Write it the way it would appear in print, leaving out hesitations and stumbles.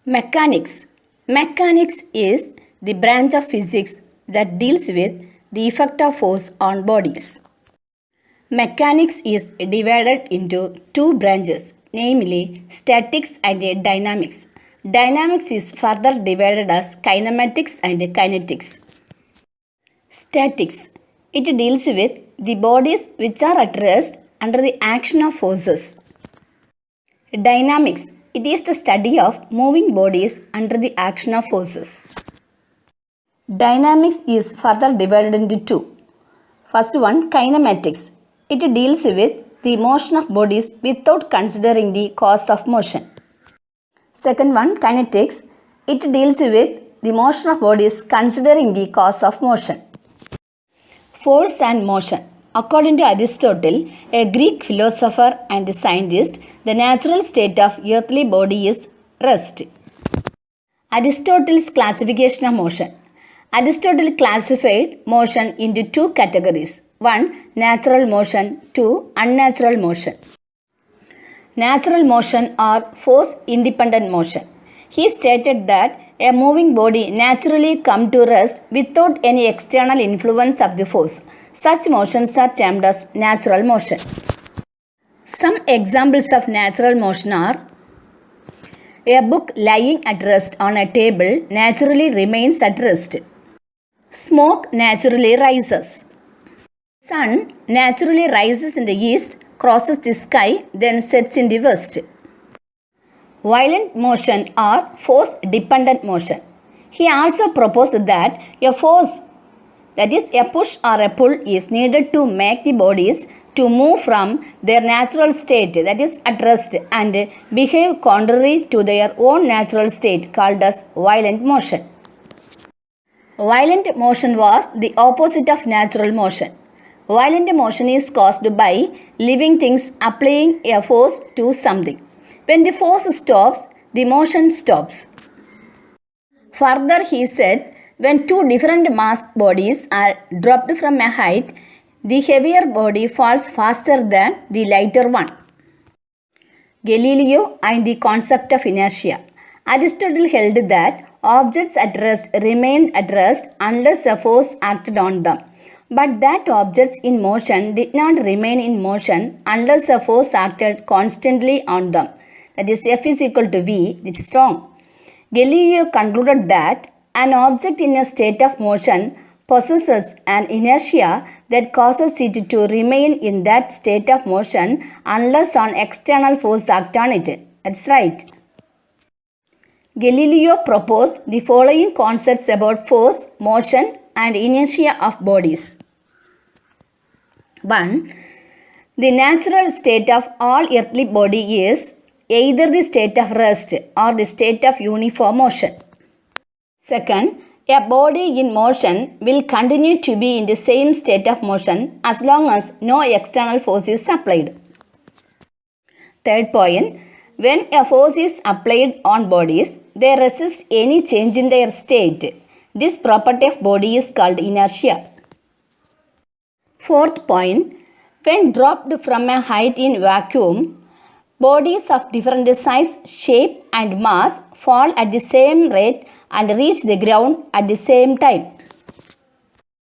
Mechanics. Mechanics is the branch of physics that deals with the effect of force on bodies. Mechanics is divided into two branches, namely statics and dynamics. Dynamics is further divided as kinematics and kinetics. Statics. It deals with the bodies which are at rest under the action of forces. Dynamics. It is the study of moving bodies under the action of forces. Dynamics is further divided into two. First one, kinematics. It deals with the motion of bodies without considering the cause of motion. Second one, kinetics. It deals with the motion of bodies considering the cause of motion. Force and motion. According to Aristotle, a Greek philosopher and scientist, the natural state of earthly body is rest. Aristotle's classification of motion. Aristotle classified motion into two categories. 1. Natural motion. 2. Unnatural motion. Natural motion or force-independent motion. He stated that a moving body naturally comes to rest without any external influence of the force. Such motions are termed as natural motion. Some examples of natural motion are: a book lying at rest on a table naturally remains at rest. Smoke naturally rises. Sun naturally rises in the east, crosses the sky, then sets in the west. Violent motion or force-dependent motion. He also proposed that a force, that is a push or a pull, is needed to make the bodies to move from their natural state, that is at rest, and behave contrary to their own natural state, called as violent motion. Violent motion was the opposite of natural motion. Violent motion is caused by living things applying a force to something. When the force stops, the motion stops. Further, he said, when two different mass bodies are dropped from a height, the heavier body falls faster than the lighter one. Galileo and the concept of inertia. Aristotle held that objects at rest remained at rest unless a force acted on them, but that objects in motion did not remain in motion unless a force acted constantly on them. That is, F is equal to V, which is strong. Galileo concluded that an object in a state of motion possesses an inertia that causes it to remain in that state of motion unless an external force acts on it. That's right. Galileo proposed the following concepts about force, motion, and inertia of bodies. 1. The natural state of all earthly body is either the state of rest or the state of uniform motion. Second, a body in motion will continue to be in the same state of motion as long as no external force is applied. Third point, when a force is applied on bodies, they resist any change in their state. This property of body is called inertia. Fourth point, when dropped from a height in vacuum, bodies of different size, shape and mass fall at the same rate and reach the ground at the same time.